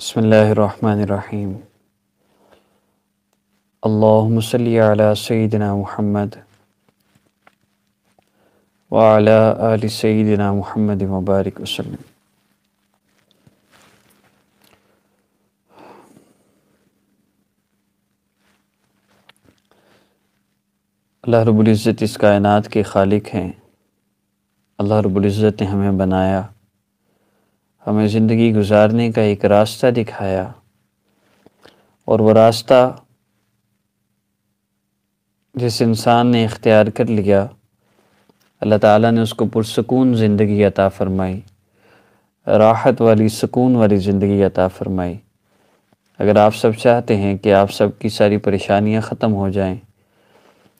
بسم اللہ الرحمن الرحیم۔ اللہم صلی علی سیدنا محمد وعلی آل سیدنا محمد مبارک وسلم۔ اللہ رب العزت اس کائنات کے خالق ہیں۔ اللہ رب العزت نے ہمیں بنایا، ہمیں زندگی گزارنے کا ایک راستہ دکھایا، اور وہ راستہ جس انسان نے اختیار کر لیا، اللہ تعالیٰ نے اس کو پرسکون زندگی عطا فرمائی، راحت والی سکون والی زندگی عطا فرمائی۔ اگر آپ سب چاہتے ہیں کہ آپ سب کی ساری پریشانیاں ختم ہو جائیں،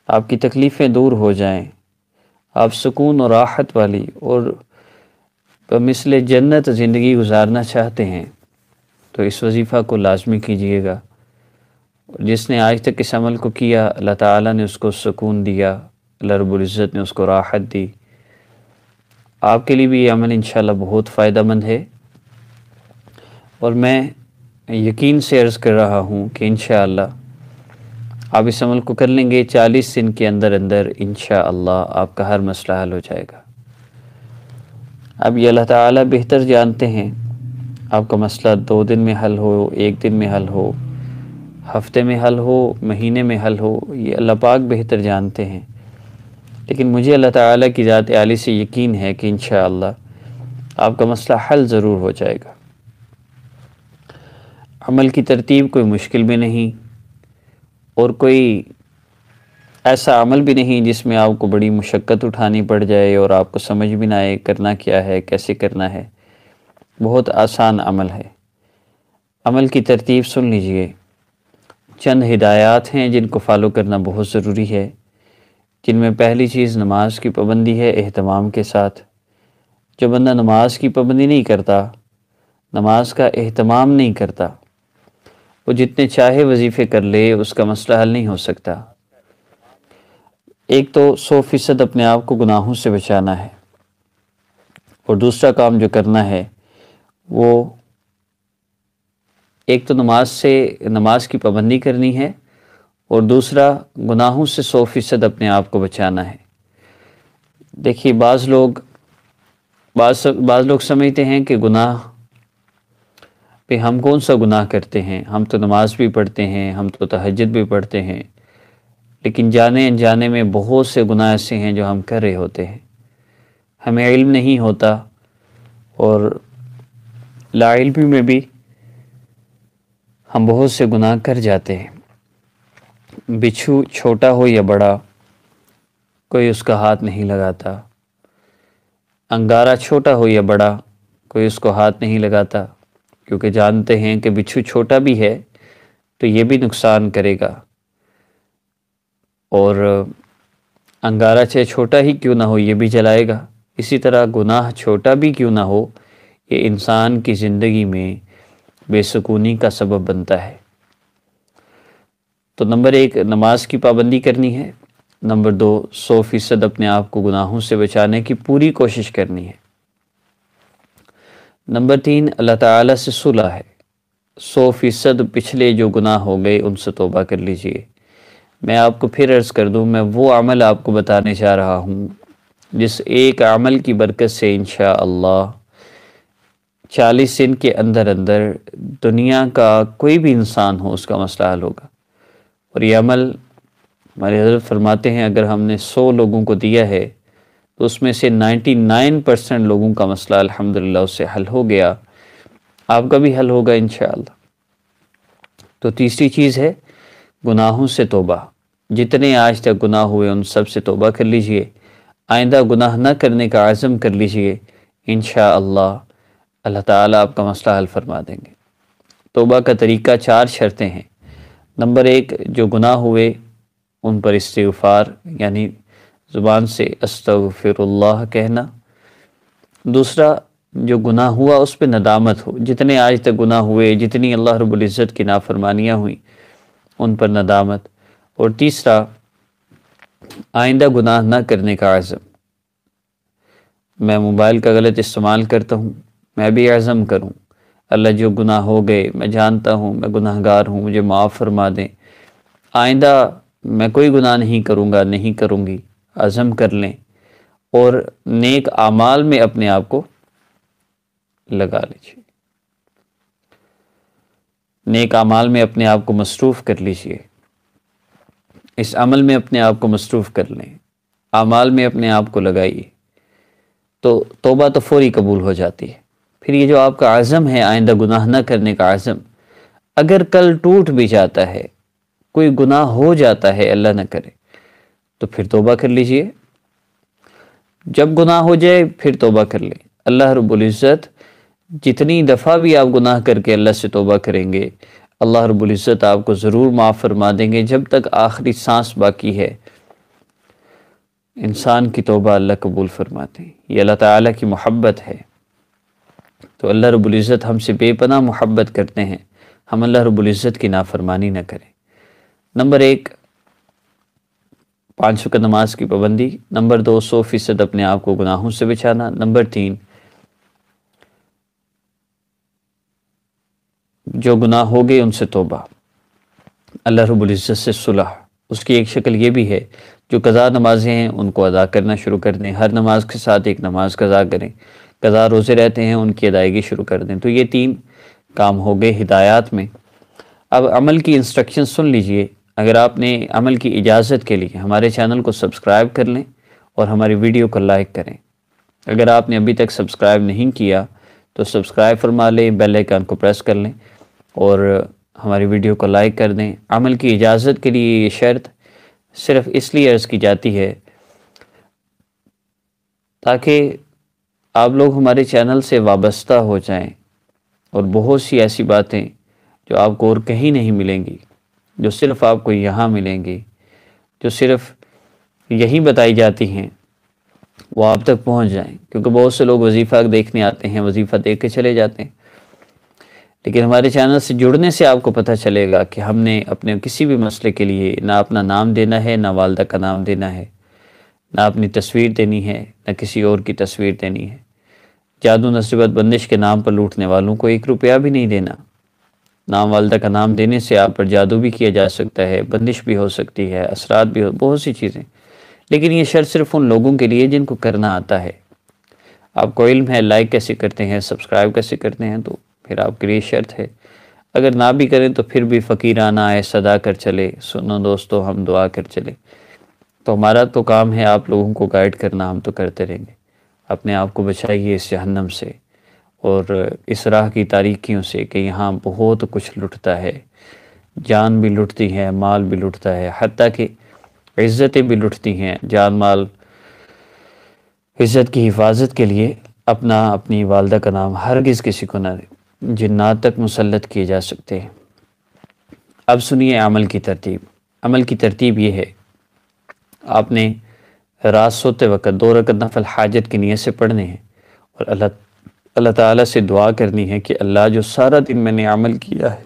آپ کی تکلیفیں دور ہو جائیں، آپ سکون اور راحت والی اور مثل جنت زندگی گزارنا چاہتے ہیں، تو اس وظیفہ کو لازمی کیجئے گا۔ جس نے آج تک اس عمل کو کیا، اللہ تعالیٰ نے اس کو سکون دیا، اللہ رب العزت نے اس کو راحت دی۔ آپ کے لیے بھی یہ عمل انشاءاللہ بہت فائدہ مند ہے، اور میں یقین سے عرض کر رہا ہوں کہ انشاءاللہ آپ اس عمل کو کر لیں گے، 40 دن کے اندر اندر انشاءاللہ آپ کا ہر مسئلہ حل ہو جائے گا۔ اب یہ اللہ تعالیٰ بہتر جانتے ہیں، آپ کا مسئلہ 2 دن میں حل ہو، 1 دن میں حل ہو، ہفتے میں حل ہو، مہینے میں حل ہو، یہ اللہ پاک بہتر جانتے ہیں۔ لیکن مجھے اللہ تعالیٰ کی ذات عالی سے یقین ہے کہ انشاءاللہ آپ کا مسئلہ حل ضرور ہو جائے گا۔ عمل کی ترتیب کوئی مشکل بھی نہیں، اور کوئی ایسا عمل بھی نہیں جس میں آپ کو بڑی مشقت اٹھانی پڑ جائے اور آپ کو سمجھ بھی نہ آئے کرنا کیا ہے، کیسے کرنا ہے۔ بہت آسان عمل ہے۔ عمل کی ترتیب سن لیجئے۔ چند ہدایات ہیں جن کو فالو کرنا بہت ضروری ہے، جن میں پہلی چیز نماز کی پابندی ہے اہتمام کے ساتھ۔ جو بندہ نماز کی پابندی نہیں کرتا، نماز کا اہتمام نہیں کرتا، وہ جتنے چاہے وظیفے کر لے، اس کا مسئلہ حل نہیں ہو سکتا۔ ایک تو 100% اپنے آپ کو گناہوں سے بچانا ہے، اور دوسرا کام جو کرنا ہے وہ ایک تو نماز کی پابندی کرنی ہے، اور دوسرا گناہوں سے 100% اپنے آپ کو بچانا ہے۔ دیکھیے بعض لوگ سمجھتے ہیں کہ گناہ پہ ہم کون سا گناہ کرتے ہیں، ہم تو نماز بھی پڑھتے ہیں، ہم تو تہجد بھی پڑھتے ہیں، لیکن جانے انجانے میں بہت سے گناہ ایسے ہیں جو ہم کر رہے ہوتے ہیں، ہمیں علم نہیں ہوتا، اور لا علمی میں بھی ہم بہت سے گناہ کر جاتے ہیں۔ بچھو چھوٹا ہو یا بڑا، کوئی اس کا ہاتھ نہیں لگاتا۔ انگارہ چھوٹا ہو یا بڑا، کوئی اس کو ہاتھ نہیں لگاتا، کیونکہ جانتے ہیں کہ بچھو چھوٹا بھی ہے تو یہ بھی نقصان کرے گا، اور انگارہ چاہے چھوٹا ہی کیوں نہ ہو یہ بھی جلائے گا۔ اسی طرح گناہ چھوٹا بھی کیوں نہ ہو، یہ انسان کی زندگی میں بے سکونی کا سبب بنتا ہے۔ تو نمبر 1 نماز کی پابندی کرنی ہے، نمبر 2 100% اپنے آپ کو گناہوں سے بچانے کی پوری کوشش کرنی ہے، نمبر 3 اللہ تعالیٰ سے صلح ہے، 100% پچھلے جو گناہ ہو گئے ان سے توبہ کر لیجئے۔ میں آپ کو پھر عرض کر دوں، میں وہ عمل آپ کو بتانے جا رہا ہوں جس ایک عمل کی برکت سے انشاءاللہ 40 دن کے اندر اندر دنیا کا کوئی بھی انسان ہو اس کا مسئلہ حل ہوگا۔ اور یہ عمل ہمارے حضرت فرماتے ہیں اگر ہم نے 100 لوگوں کو دیا ہے تو اس میں سے 99% لوگوں کا مسئلہ الحمدللہ اس سے حل ہو گیا، آپ کا بھی حل ہوگا انشاءاللہ۔ تو تیسری چیز ہے گناہوں سے توبہ۔ جتنے آج تک گناہ ہوئے ان سب سے توبہ کر لیجئے، آئندہ گناہ نہ کرنے کا عزم کر لیجئے، انشاءاللہ اللہ تعالیٰ آپ کا مسئلہ حل فرما دیں گے۔ توبہ کا طریقہ 4 شرطیں ہیں۔ نمبر 1 جو گناہ ہوئے ان پر استغفار، یعنی زبان سے استغفر اللہ کہنا۔ دوسرا جو گناہ ہوا اس پہ ندامت ہو، جتنے آج تک گناہ ہوئے، جتنی اللہ رب العزت کی نافرمانیاں ہوئیں ان پر ندامت۔ اور تیسرا آئندہ گناہ نہ کرنے کا عزم۔ میں موبائل کا غلط استعمال کرتا ہوں، میں بھی عزم کروں اللہ جو گناہ ہو گئے میں جانتا ہوں میں گناہ گار ہوں، مجھے معاف فرما دیں، آئندہ میں کوئی گناہ نہیں کروں گا، نہیں کروں گی، عزم کر لیں اور نیک اعمال میں اپنے آپ کو لگا لیجیے، نیک اعمال میں اپنے آپ کو مصروف کر لیجیے، اس عمل میں اپنے آپ کو مصروف کر لیں، اعمال میں اپنے آپ کو لگائیے، تو توبہ تو فوری قبول ہو جاتی ہے۔ پھر یہ جو آپ کا عزم ہے آئندہ گناہ نہ کرنے کا عزم، اگر کل ٹوٹ بھی جاتا ہے، کوئی گناہ ہو جاتا ہے، اللہ نہ کرے، تو پھر توبہ کر لیجئے۔ جب گناہ ہو جائے پھر توبہ کر لیں۔ اللہ رب العزت جتنی دفعہ بھی آپ گناہ کر کے اللہ سے توبہ کریں گے، اللہ رب العزت آپ کو ضرور معاف فرما دیں گے جب تک آخری سانس باقی ہے۔ انسان کی توبہ اللہ قبول فرماتے ہیں، یہ اللہ تعالیٰ کی محبت ہے۔ تو اللہ رب العزت ہم سے بے پناہ محبت کرتے ہیں، ہم اللہ رب العزت کی نافرمانی نہ کریں۔ نمبر 1، 5 وقت نماز کی پابندی۔ نمبر 2، 100% اپنے آپ کو گناہوں سے بچانا۔ نمبر 3، جو گناہ ہو گئے ان سے توبہ، اللہ رب العزت سے صلح۔ اس کی ایک شکل یہ بھی ہے، جو قضا نمازیں ہیں ان کو ادا کرنا شروع کر دیں، ہر نماز کے ساتھ ایک نماز قضا کریں، قضا روزے رہتے ہیں ان کی ادائیگی شروع کر دیں۔ تو یہ 3 کام ہو گئے ہدایات میں۔ اب عمل کی انسٹرکشن سن لیجئے۔ اگر آپ نے عمل کی اجازت کے لیے ہمارے چینل کو سبسکرائب کر لیں اور ہماری ویڈیو کو لائک کریں۔ اگر آپ نے ابھی تک سبسکرائب نہیں کیا تو سبسکرائب فرما لیں، بیل آئیکن کو پریس کر لیں اور ہماری ویڈیو کو لائک کر دیں۔ عمل کی اجازت کے لیے یہ شرط صرف اس لیے عرض کی جاتی ہے تاکہ آپ لوگ ہمارے چینل سے وابستہ ہو جائیں، اور بہت سی ایسی باتیں جو آپ کو اور کہیں نہیں ملیں گی، جو صرف آپ کو یہاں ملیں گی، جو صرف یہی بتائی جاتی ہیں، وہ آپ تک پہنچ جائیں۔ کیونکہ بہت سے لوگ وظیفہ دیکھنے آتے ہیں، وظیفہ دیکھ کے چلے جاتے ہیں، لیکن ہمارے چینل سے جڑنے سے آپ کو پتہ چلے گا کہ ہم نے اپنے کسی بھی مسئلے کے لیے نہ اپنا نام دینا ہے، نہ والدہ کا نام دینا ہے، نہ اپنی تصویر دینی ہے، نہ کسی اور کی تصویر دینی ہے۔ جادو نصیبت بندش کے نام پر لوٹنے والوں کو 1 روپیہ بھی نہیں دینا۔ نام والدہ کا نام دینے سے آپ پر جادو بھی کیا جا سکتا ہے، بندش بھی ہو سکتی ہے، اثرات بھی بہت سی چیزیں، لیکن یہ شرط صرف ان لوگوں کے لیے جن کو کرنا آتا ہے۔ آپ کو علم ہے لائک کیسے کرتے ہیں، سبسکرائب کیسے کرتے ہیں، تو پھر آپ کے لیے شرط ہے۔ اگر نہ بھی کریں تو پھر بھی فقیرانہ صدا کر چلے، سنو دوستو ہم دعا کر چلے۔ تو ہمارا تو کام ہے آپ لوگوں کو گائیڈ کرنا، ہم تو کرتے رہیں گے۔ اپنے آپ کو بچائیے اس جہنم سے اور اس راہ کی تاریکیوں سے کہ یہاں بہت کچھ لٹتا ہے، جان بھی لٹتی ہے، مال بھی لٹتا ہے، حتیٰ کہ عزتیں بھی لٹتی ہیں۔ جان مال عزت کی حفاظت کے لیے اپنی والدہ کا نام ہرگز کسی کو نہ دیں، جنات تک مسلط کیے جا سکتے ہیں۔ اب سنیے عمل کی ترتیب۔ عمل کی ترتیب یہ ہے، آپ نے رات سوتے وقت 2 رکعت نفل حاجت کی نیت سے پڑھنے ہیں اور اللہ تعالیٰ سے دعا کرنی ہے کہ اللہ جو سارا دن میں نے عمل کیا ہے،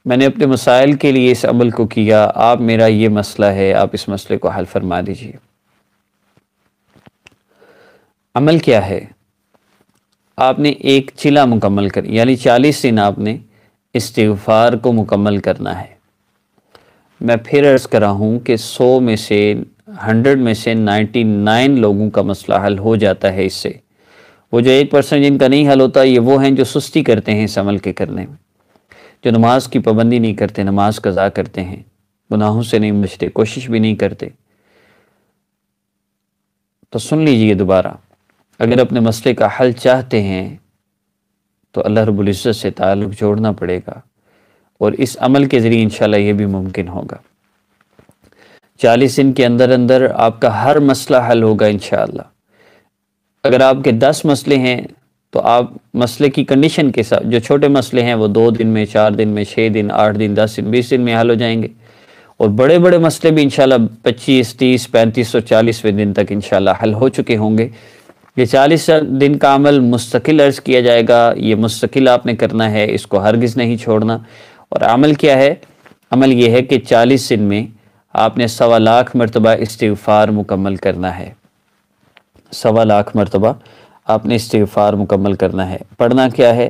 میں نے اپنے مسائل کے لیے اس عمل کو کیا، آپ میرا یہ مسئلہ ہے، آپ اس مسئلے کو حل فرما دیجیے۔ عمل کیا ہے؟ آپ نے ایک چلہ مکمل کر، یعنی 40 دن آپ نے استغفار کو مکمل کرنا ہے۔ میں پھر عرض کر رہا ہوں کہ 100 میں سے 99 لوگوں کا مسئلہ حل ہو جاتا ہے اس سے۔ وہ جو 1% جن کا نہیں حل ہوتا، یہ وہ ہیں جو سستی کرتے ہیں اس عمل کے کرنے میں، جو نماز کی پابندی نہیں کرتے، نماز قضا کرتے ہیں، گناہوں سے نہیں بچتے، کوشش بھی نہیں کرتے۔ تو سن لیجئے دوبارہ، اگر اپنے مسئلے کا حل چاہتے ہیں تو اللہ رب العزت سے تعلق جوڑنا پڑے گا، اور اس عمل کے ذریعے انشاءاللہ یہ بھی ممکن ہوگا۔ 40 دن کے اندر آپ کا ہر مسئلہ حل ہوگا انشاءاللہ۔ اگر آپ کے 10 مسئلے ہیں تو آپ مسئلے کی کنڈیشن کے ساتھ، جو چھوٹے مسئلے ہیں وہ 2 دن میں، 4 دن میں، 6 دن، 8 دن، 10 دن، 20 دن میں حل ہو جائیں گے، اور بڑے بڑے مسئلے بھی انشاءاللہ 25، 30، 35 اور 40ویں دن تک انشاءاللہ حل ہو چکے ہوں گے۔ یہ 40 دن کا عمل مستقل عرض کیا جائے گا، یہ مستقل آپ نے کرنا ہے، اس کو ہرگز نہیں چھوڑنا۔ اور عمل کیا ہے؟ عمل یہ ہے کہ 40 دن میں آپ نے 1.25 لاکھ مرتبہ استغفار مکمل کرنا ہے۔ 1.25 لاکھ مرتبہ آپ نے استغفار مکمل کرنا ہے۔ پڑھنا کیا ہے؟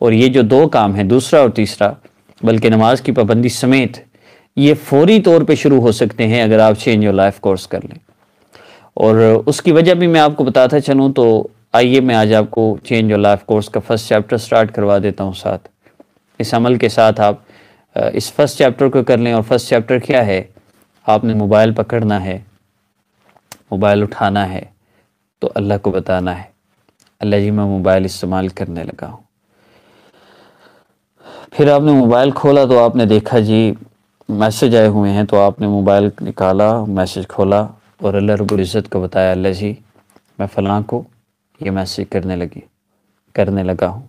اور یہ جو دو کام ہیں، دوسرا اور تیسرا، بلکہ نماز کی پابندی سمیت، یہ فوری طور پہ شروع ہو سکتے ہیں اگر آپ چینج یور لائف کورس کر لیں۔ اور اس کی وجہ بھی میں آپ کو بتاتا چلوں، تو آئیے میں آج آپ کو چینج یور لائف کورس کا فرسٹ چیپٹر سٹارٹ کروا دیتا ہوں ساتھ۔ اس عمل کے ساتھ آپ اس فرسٹ چیپٹر کو کر لیں۔ اور فرسٹ چیپٹر کیا ہے؟ آپ نے موبائل پکڑنا ہے، موبائل اٹھانا ہے تو اللہ کو بتانا ہے، اللہ جی میں موبائل استعمال کرنے لگا ہوں۔ پھر آپ نے موبائل کھولا تو آپ نے دیکھا جی میسج آئے ہوئے ہیں، تو آپ نے موبائل نکالا، میسج کھولا اور اللہ رب العزت کو بتایا، اللہ جی میں فلاں کو یہ میسج کرنے لگا ہوں،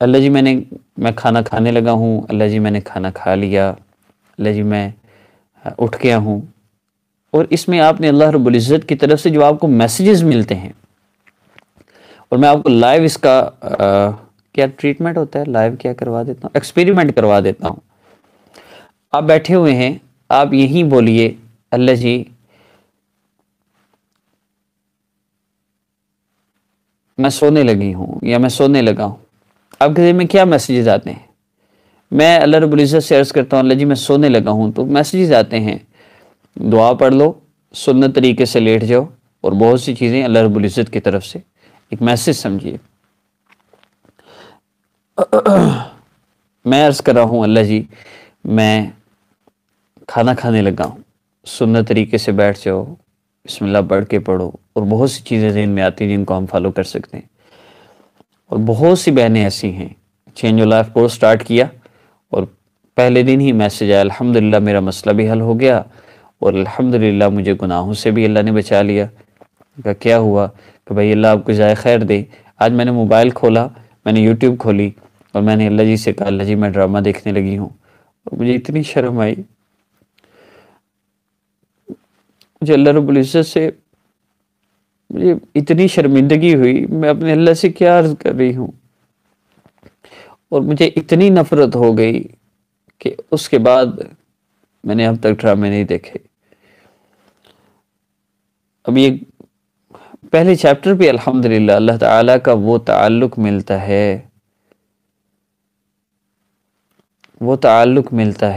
اللہ جی میں کھانا کھانے لگا ہوں، اللہ جی میں نے کھانا کھا لیا، اللہ جی میں اٹھ گیا ہوں۔ اور اس میں آپ نے اللہ رب العزت کی طرف سے جو آپ کو میسیجز ملتے ہیں، اور میں آپ کو لائیو اس کا کیا ٹریٹمنٹ ہوتا ہے، لائیو کیا کروا دیتا ہوں، ایکسپیریمنٹ کروا دیتا ہوں۔ آپ بیٹھے ہوئے ہیں، آپ یہی بولیے، اللہ جی میں سونے لگی ہوں یا میں سونے لگا ہوں۔ آپ کے ذہن میں کیا میسیجز آتے ہیں؟ میں اللہ رب العزت سے عرض کرتا ہوں، اللہ جی میں سونے لگا ہوں، تو میسیجز آتے ہیں، دعا پڑھ لو، سنت طریقے سے لیٹ جاؤ، اور بہت سی چیزیں اللہ رب العزت کی طرف سے ایک میسیج سمجھیے۔ میں عرض کر رہا ہوں، اللہ جی میں کھانا کھانے لگا ہوں، سنت طریقے سے بیٹھ جاؤ، بسم اللہ پڑھ کے پڑھو، اور بہت سی چیزیں ذہن میں آتی ہیں جن کو ہم فالو کر سکتے ہیں۔ اور بہت سی بہنیں ایسی ہیں، change your life course start کیا اور پہلے دن ہی میسج آیا، الحمدللہ میرا مسئلہ بھی حل ہو گیا، اور الحمدللہ مجھے گناہوں سے بھی اللہ نے بچا لیا۔ کہا کیا ہوا؟ کہ بھائی اللہ آپ کو جزائے خیر دے، آج میں نے موبائل کھولا، میں نے یوٹیوب کھولی، اور میں نے اللہ جی سے کہا، اللہ جی میں ڈرامہ دیکھنے لگی ہوں، اور مجھے اتنی شرم آئی، مجھے اللہ رب العزت سے مجھے اتنی شرمندگی ہوئی، میں اپنے اللہ سے کیا عرض کر رہی ہوں، اور مجھے اتنی نفرت ہو گئی کہ اس کے بعد میں نے اب تک ڈرامے نہیں دیکھے۔ اب یہ پہلے چیپٹر پہ الحمدللہ اللہ تعالیٰ کا وہ تعلق ملتا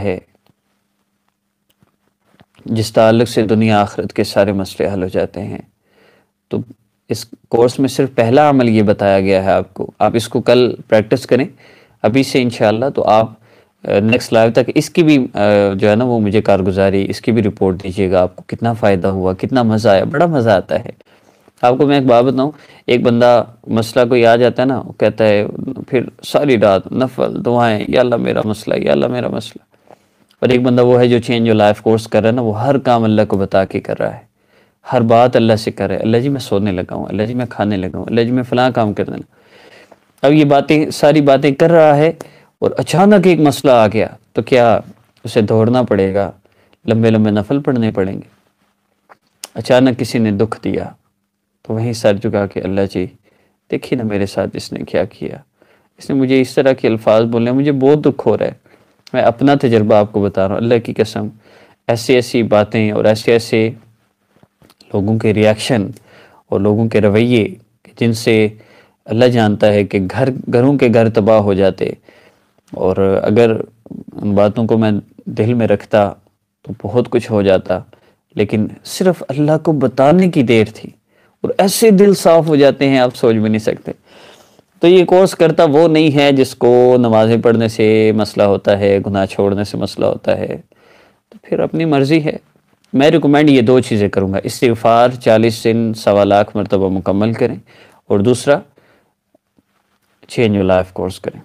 ہے، جس تعلق سے دنیا آخرت کے سارے مسئلے حل ہو جاتے ہیں۔ تو اس کورس میں صرف پہلا عمل یہ بتایا گیا ہے آپ کو، آپ اس کو کل پریکٹس کریں ابھی سے انشاءاللہ، تو آپ نیکسٹ لائیو تک اس کی بھی جو ہے نا وہ مجھے کارگزاری، اس کی بھی رپورٹ دیجیے گا، آپ کو کتنا فائدہ ہوا، کتنا مزہ آیا۔ بڑا مزہ آتا ہے۔ آپ کو میں ایک بات بتاؤں، ایک بندہ مسئلہ کوئی آ جاتا ہے نا، وہ کہتا ہے پھر ساری رات نفل دعائیں، یا اللہ میرا مسئلہ، یا اللہ میرا مسئلہ۔ اور ایک بندہ وہ ہے جو چینج یور لائف کورس کر رہا ہے نا، وہ ہر کام اللہ کو بتا کے کر رہا ہے، ہر بات اللہ سے کر رہا ہے، اللہ جی میں سونے لگا ہوں، اللہ جی میں کھانے لگا ہوں، اللہ جی میں فلاں کام کرنے لگا۔ اب یہ باتیں ساری باتیں کر رہا ہے، اور اچانک ایک مسئلہ آ گیا تو کیا اسے دوڑنا پڑے گا، لمبے لمبے نفل پڑھنے پڑیں گے۔ اچانک کسی نے دکھ دیا تو وہیں سر جھکا کے، اللہ جی دیکھیے نا میرے ساتھ اس نے کیا کیا، اس نے مجھے اس طرح کے الفاظ بولے، مجھے بہت دکھ ہو رہا ہے، میں اپنا تجربہ آپ کو بتا رہا ہوں، اللہ کی قسم ایسی ایسی باتیں اور ایسے ایسے لوگوں کے ریاکشن اور لوگوں کے رویے جن سے اللہ جانتا ہے کہ گھروں کے گھر تباہ ہو جاتے، اور اگر ان باتوں کو میں دل میں رکھتا تو بہت کچھ ہو جاتا، لیکن صرف اللہ کو بتانے کی دیر تھی اور ایسے دل صاف ہو جاتے ہیں آپ سوچ بھی نہیں سکتے۔ تو یہ کورس کرتا وہ نہیں ہے جس کو نمازیں پڑھنے سے مسئلہ ہوتا ہے، گناہ چھوڑنے سے مسئلہ ہوتا ہے، تو پھر اپنی مرضی ہے۔ میں ریکمینڈ یہ دو چیزیں کروں گا، استغفار 40 دن 1.25 لاکھ مرتبہ مکمل کریں، اور دوسرا چینج یور لائف کورس کریں۔